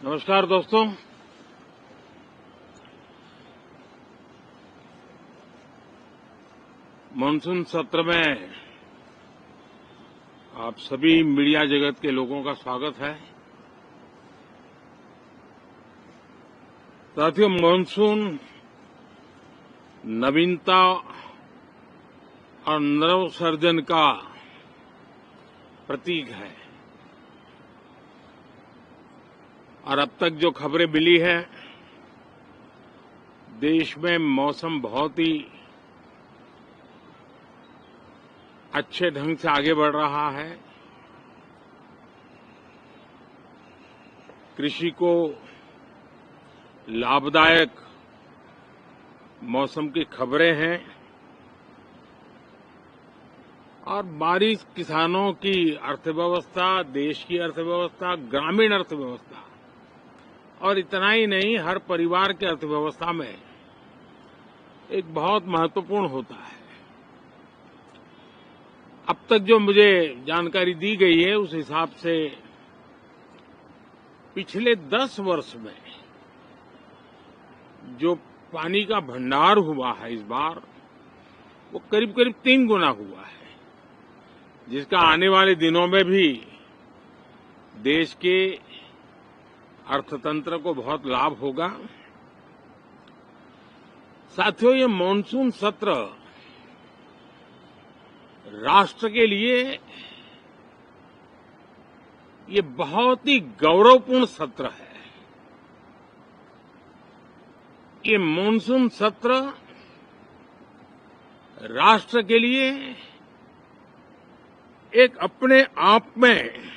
नमस्कार दोस्तों। मानसून सत्र में आप सभी मीडिया जगत के लोगों का स्वागत है। साथियों, मानसून नवीनता और नवसर्जन का प्रतीक है और अब तक जो खबरें मिली है, देश में मौसम बहुत ही अच्छे ढंग से आगे बढ़ रहा है। कृषि को लाभदायक मौसम की खबरें हैं और बारिश किसानों की अर्थव्यवस्था, देश की अर्थव्यवस्था, ग्रामीण अर्थव्यवस्था और इतना ही नहीं, हर परिवार की अर्थव्यवस्था में एक बहुत महत्वपूर्ण होता है। अब तक जो मुझे जानकारी दी गई है, उस हिसाब से पिछले 10 वर्ष में जो पानी का भंडार हुआ है इस बार, वो करीब करीब 3 गुना हुआ है, जिसका आने वाले दिनों में भी देश के अर्थतंत्र को बहुत लाभ होगा। साथियों, ये मानसून सत्र राष्ट्र के लिए ये बहुत ही गौरवपूर्ण सत्र है। ये मानसून सत्र राष्ट्र के लिए एक अपने आप में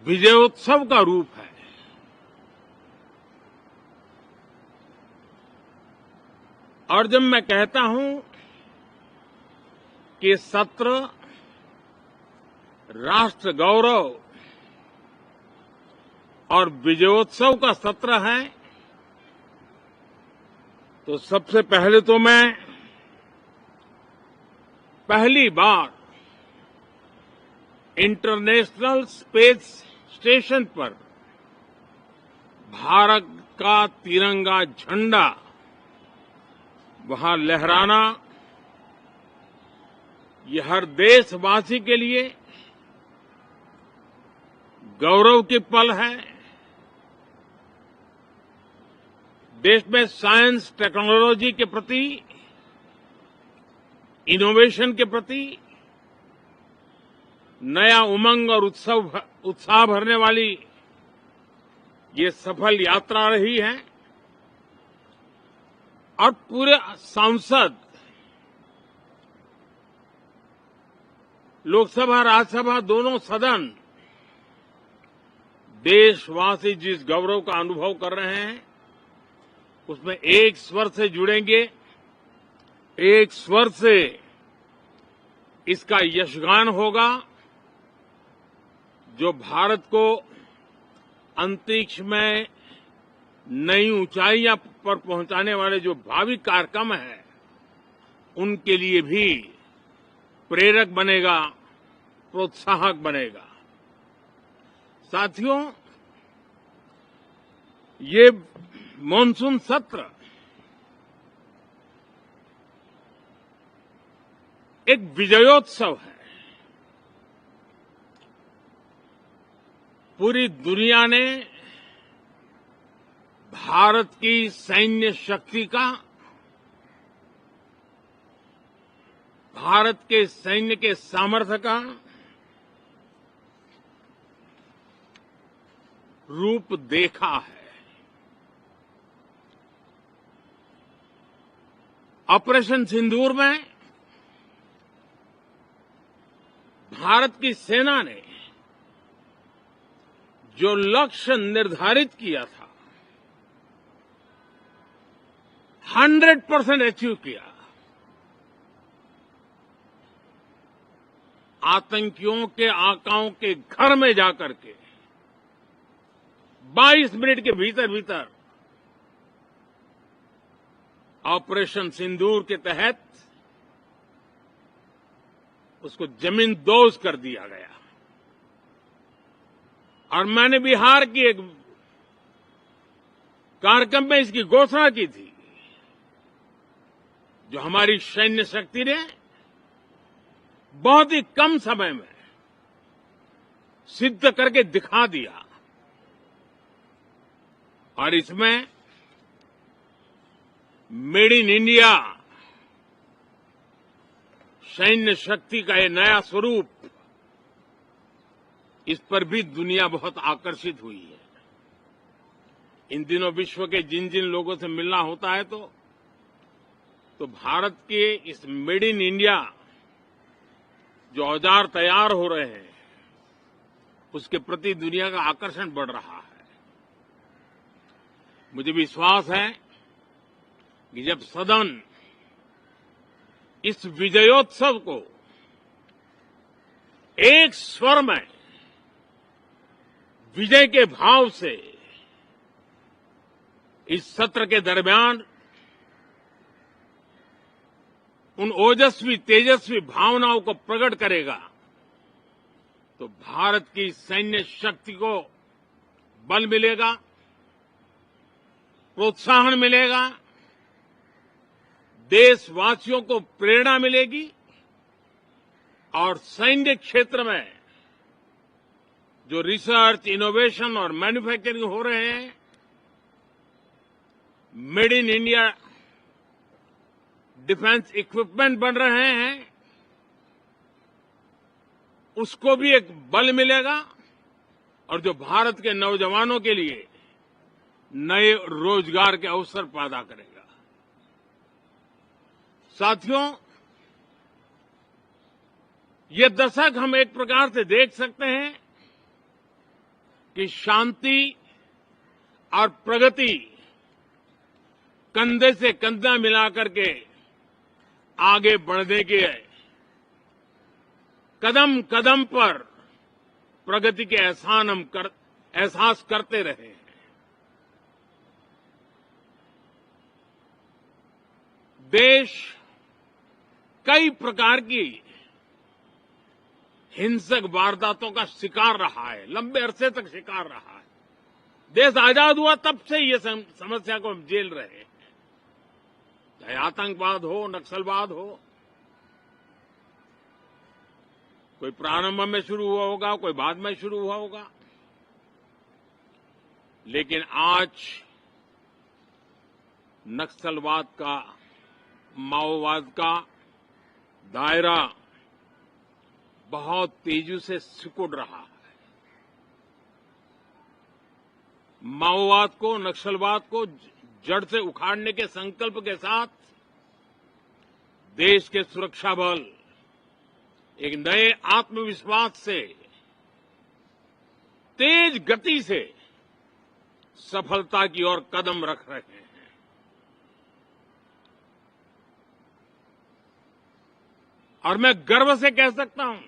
विजयोत्सव का रूप है। और जब मैं कहता हूं कि सत्र राष्ट्र गौरव और विजयोत्सव का सत्र है, तो सबसे पहले तो मैं पहली बार इंटरनेशनल स्पेस स्टेशन पर भारत का तिरंगा झंडा वहां लहराना, ये हर देशवासी के लिए गौरव की पल है। देश में साइंस टेक्नोलॉजी के प्रति, इनोवेशन के प्रति नया उमंग और उत्साह भरने वाली ये सफल यात्रा रही है और पूरे सांसद, लोकसभा राज्यसभा दोनों सदन, देशवासी जिस गौरव का अनुभव कर रहे हैं, उसमें एक स्वर से जुड़ेंगे, एक स्वर से इसका यशगान होगा। जो भारत को अंतरिक्ष में नई ऊंचाइयां पर पहुंचाने वाले जो भावी कार्यक्रम हैं, उनके लिए भी प्रेरक बनेगा, प्रोत्साहक बनेगा। साथियों, ये मानसून सत्र एक विजयोत्सव है। पूरी दुनिया ने भारत की सैन्य शक्ति का, भारत के सैन्य के सामर्थ्य का रूप देखा है। ऑपरेशन सिंदूर में भारत की सेना ने जो लक्ष्य निर्धारित किया था, 100% अचीव किया। आतंकियों के आकाओं के घर में जाकर के 22 मिनट के भीतर भीतर ऑपरेशन सिंदूर के तहत उसको जमींदोज कर दिया गया। और मैंने बिहार की एक कार्यक्रम में इसकी घोषणा की थी, जो हमारी सैन्य शक्ति ने बहुत ही कम समय में सिद्ध करके दिखा दिया। और इसमें मेड इन इंडिया सैन्य शक्ति का ये नया स्वरूप, इस पर भी दुनिया बहुत आकर्षित हुई है। इन दिनों विश्व के जिन जिन लोगों से मिलना होता है तो भारत के इस मेड इन इंडिया जो औजार तैयार हो रहे हैं, उसके प्रति दुनिया का आकर्षण बढ़ रहा है। मुझे विश्वास है कि जब सदन इस विजयोत्सव को एक स्वर में विजय के भाव से इस सत्र के दरमियान उन ओजस्वी तेजस्वी भावनाओं को प्रकट करेगा, तो भारत की सैन्य शक्ति को बल मिलेगा, प्रोत्साहन मिलेगा, देशवासियों को प्रेरणा मिलेगी और सैन्य क्षेत्र में जो रिसर्च, इनोवेशन और मैन्युफैक्चरिंग हो रहे हैं, made in India defence equipment बन रहे हैं, उसको भी एक बल मिलेगा और जो भारत के नौजवानों के लिए नए रोजगार के अवसर पैदा करेगा। साथियों, ये दशक हम एक प्रकार से देख सकते हैं कि शांति और प्रगति कंधे से कंधा मिलाकर के आगे बढ़ने के कदम कदम पर प्रगति के एहसास करते रहे हैं। देश कई प्रकार की हिंसक वारदातों का शिकार रहा है, लंबे अरसे तक शिकार रहा है। देश आजाद हुआ तब से ये समस्या को हम झेल रहे हैं, चाहे आतंकवाद हो, नक्सलवाद हो। कोई प्रारंभ में शुरू हुआ होगा, कोई बाद में शुरू हुआ होगा, लेकिन आज नक्सलवाद का, माओवाद का दायरा बहुत तेजी से सिकुड़ रहा है। माओवाद को, नक्सलवाद को जड़ से उखाड़ने के संकल्प के साथ देश के सुरक्षा बल एक नए आत्मविश्वास से, तेज गति से सफलता की ओर कदम रख रहे हैं। और मैं गर्व से कह सकता हूं,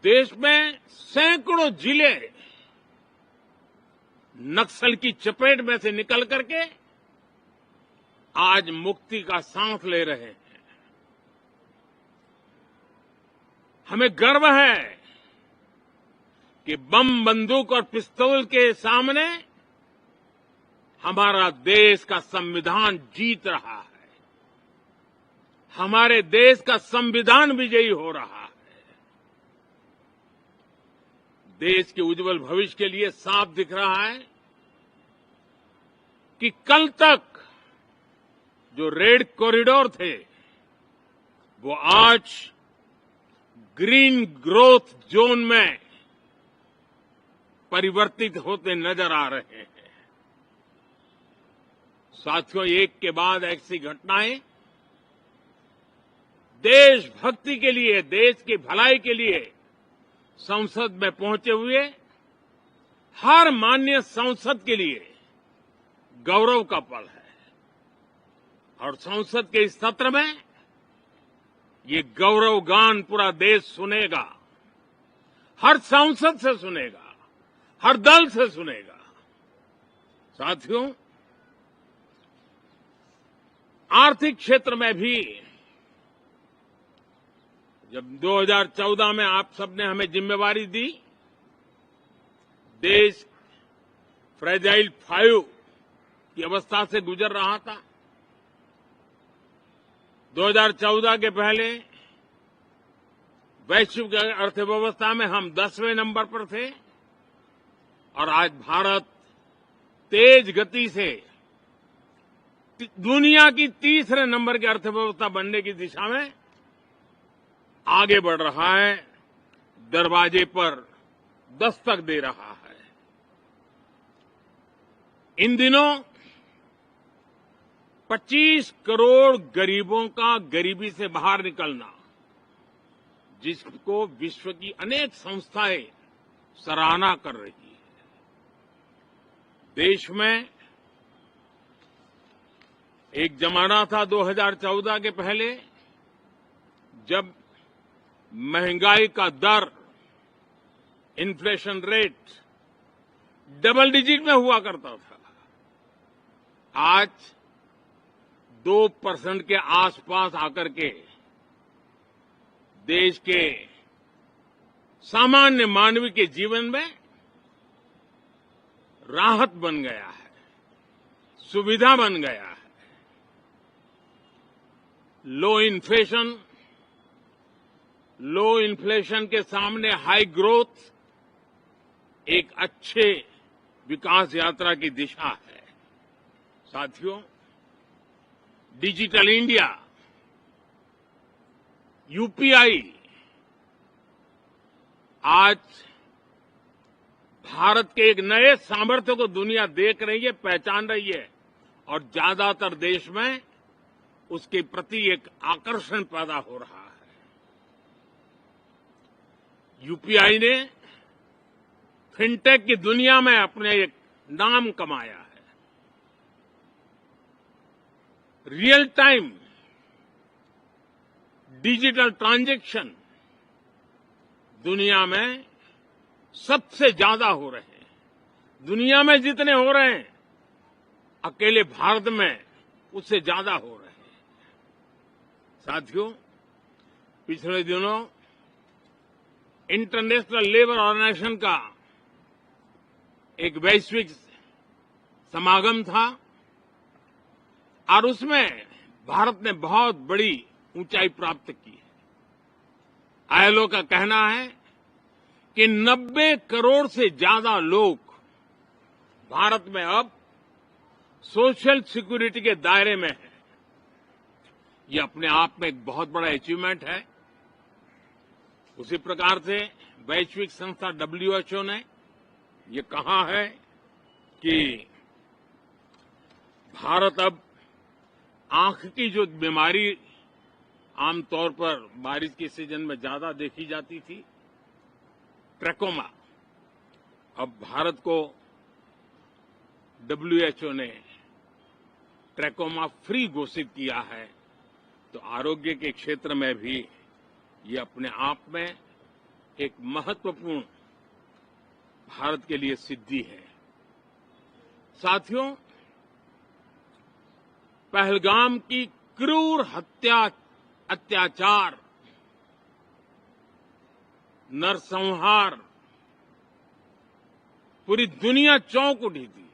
देश में सैकड़ों जिले नक्सल की चपेट में से निकल करके आज मुक्ति का सांस ले रहे हैं। हमें गर्व है कि बम, बंदूक और पिस्तौल के सामने हमारा देश का संविधान जीत रहा है, हमारे देश का संविधान विजयी हो रहा है। देश के उज्जवल भविष्य के लिए साफ दिख रहा है कि कल तक जो रेड कॉरिडोर थे, वो आज ग्रीन ग्रोथ जोन में परिवर्तित होते नजर आ रहे हैं। साथियों, एक के बाद ऐसी घटनाएं देशभक्ति के लिए, देश की भलाई के लिए संसद में पहुंचे हुए हर माननीय सांसद के लिए गौरव का पल है। और संसद के इस सत्र में ये गौरव गान पूरा देश सुनेगा, हर सांसद से सुनेगा, हर दल से सुनेगा। साथियों, आर्थिक क्षेत्र में भी जब 2014 में आप सबने हमें जिम्मेवारी दी, देश फ्रेजाइल 5 की अवस्था से गुजर रहा था। 2014 के पहले वैश्विक अर्थव्यवस्था में हम 10वें नंबर पर थे और आज भारत तेज गति से दुनिया की तीसरे नंबर की अर्थव्यवस्था बनने की दिशा में आगे बढ़ रहा है, दरवाजे पर दस्तक दे रहा है। इन दिनों 25 करोड़ गरीबों का गरीबी से बाहर निकलना, जिसको विश्व की अनेक संस्थाएं सराहना कर रही है। देश में एक जमाना था 2014 के पहले, जब महंगाई का दर, इन्फ्लेशन रेट डबल डिजिट में हुआ करता था। आज 2% के आसपास आकर के देश के सामान्य मानव के जीवन में राहत बन गया है, सुविधा बन गया है। लो इन्फ्लेशन के सामने हाई ग्रोथ एक अच्छे विकास यात्रा की दिशा है। साथियों, डिजिटल इंडिया, यूपीआई आज भारत के एक नए सामर्थ्य को दुनिया देख रही है, पहचान रही है और ज्यादातर देश में उसके प्रति एक आकर्षण पैदा हो रहा है। यूपीआई ने फिनटेक की दुनिया में अपने एक नाम कमाया है। रियल टाइम डिजिटल ट्रांजैक्शन दुनिया में सबसे ज्यादा हो रहे हैं। दुनिया में जितने हो रहे हैं, अकेले भारत में उससे ज्यादा हो रहे हैं। साथियों, पिछले दिनों इंटरनेशनल लेबर ऑर्गेनाइजेशन का एक वैश्विक समागम था और उसमें भारत ने बहुत बड़ी ऊंचाई प्राप्त की है। आईएलओ का कहना है कि 90 करोड़ से ज्यादा लोग भारत में अब सोशल सिक्योरिटी के दायरे में हैं। ये अपने आप में एक बहुत बड़ा अचीवमेंट है। उसी प्रकार से वैश्विक संस्था WHO ने ये कहा है कि भारत अब आंख की जो बीमारी आमतौर पर बारिश के सीजन में ज्यादा देखी जाती थी, ट्रैकोमा, अब भारत को WHO ने ट्रैकोमा फ्री घोषित किया है। तो आरोग्य के क्षेत्र में भी ये अपने आप में एक महत्वपूर्ण भारत के लिए सिद्धि है। साथियों, पहलगाम की क्रूर अत्याचार, नरसंहार पूरी दुनिया चौंक उठी थी।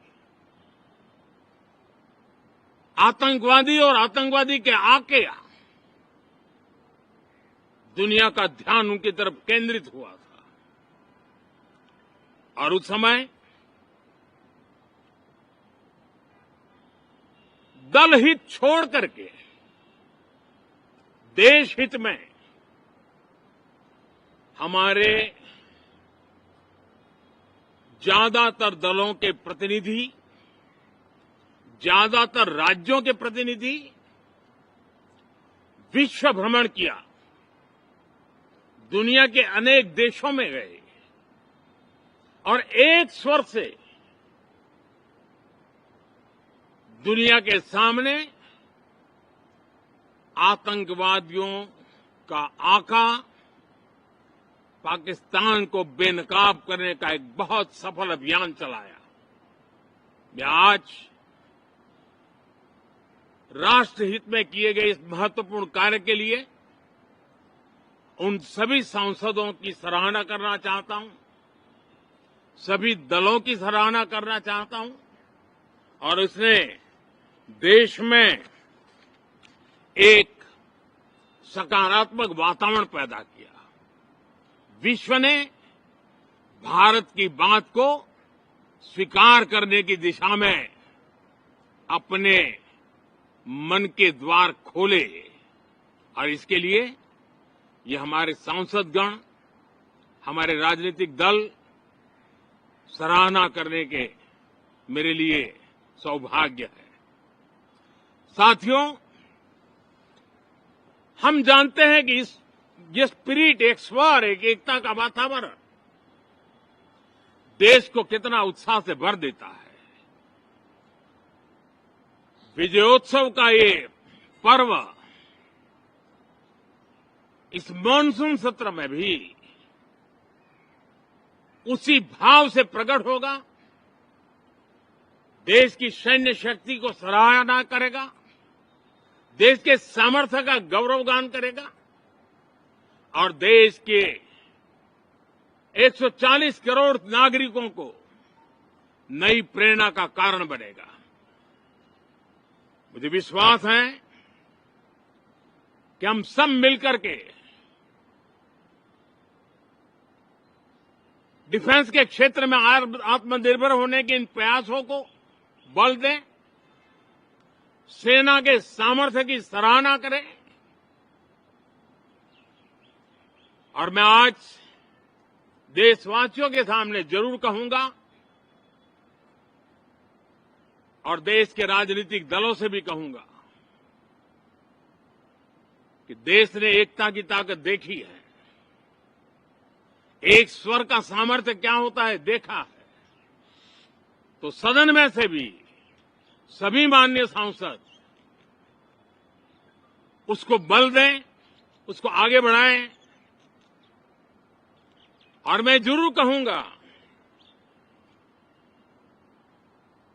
आतंकवादी और आतंकवादी के आके दुनिया का ध्यान उनकी तरफ केंद्रित हुआ था और उस समय दल हित छोड़ करके देश हित में हमारे ज्यादातर दलों के प्रतिनिधि, ज्यादातर राज्यों के प्रतिनिधि विश्व भ्रमण किया, दुनिया के अनेक देशों में गए और एक स्वर से दुनिया के सामने आतंकवादियों का आका पाकिस्तान को बेनकाब करने का एक बहुत सफल अभियान चलाया। मैं आज राष्ट्रहित में किए गए इस महत्वपूर्ण कार्य के लिए उन सभी सांसदों की सराहना करना चाहता हूं, सभी दलों की सराहना करना चाहता हूं और इसने देश में एक सकारात्मक वातावरण पैदा किया। विश्व ने भारत की बात को स्वीकार करने की दिशा में अपने मन के द्वार खोले और इसके लिए ये हमारे सांसदगण, हमारे राजनीतिक दल सराहना करने के मेरे लिए सौभाग्य है। साथियों, हम जानते हैं कि ये स्पिरिट, एक स्वर, एक एकता का वातावरण देश को कितना उत्साह से भर देता है। विजयोत्सव का ये पर्व इस मॉनसून सत्र में भी उसी भाव से प्रकट होगा। देश की सैन्य शक्ति को सराहना करेगा, देश के सामर्थ्य का गौरवगान करेगा और देश के 140 करोड़ नागरिकों को नई प्रेरणा का कारण बनेगा। मुझे विश्वास है कि हम सब मिलकर के डिफेंस के क्षेत्र में आत्मनिर्भर होने के इन प्रयासों को बल दें, सेना के सामर्थ्य की सराहना करें और मैं आज देशवासियों के सामने जरूर कहूंगा और देश के राजनीतिक दलों से भी कहूंगा कि देश ने एकता की ताकत देखी है, एक स्वर का सामर्थ्य क्या होता है देखा है। तो सदन में से भी सभी माननीय सांसद उसको बल दें, उसको आगे बढ़ाएं और मैं जरूर कहूंगा,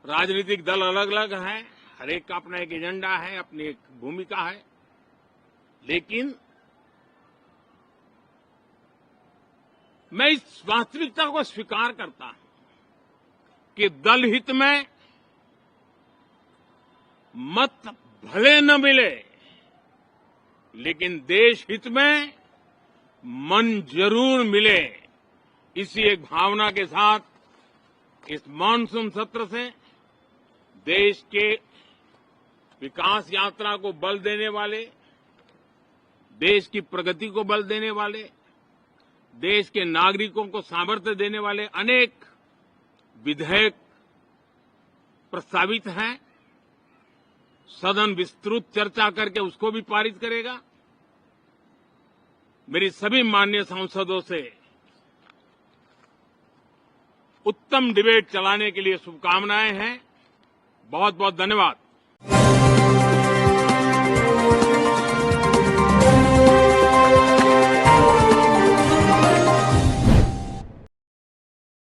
राजनीतिक दल अलग अलग हैं, हर एक का अपना एक एजेंडा है, अपनी एक भूमिका है, लेकिन मैं इस वास्तविकता को स्वीकार करता हूं कि दल हित में मत भले न मिले, लेकिन देश हित में मन जरूर मिले। इसी एक भावना के साथ इस मॉनसून सत्र से देश के विकास यात्रा को बल देने वाले, देश की प्रगति को बल देने वाले, देश के नागरिकों को सामर्थ्य देने वाले अनेक विधेयक प्रस्तावित हैं। सदन विस्तृत चर्चा करके उसको भी पारित करेगा। मेरी सभी माननीय सांसदों से उत्तम डिबेट चलाने के लिए शुभकामनाएं हैं। बहुत बहुत धन्यवाद।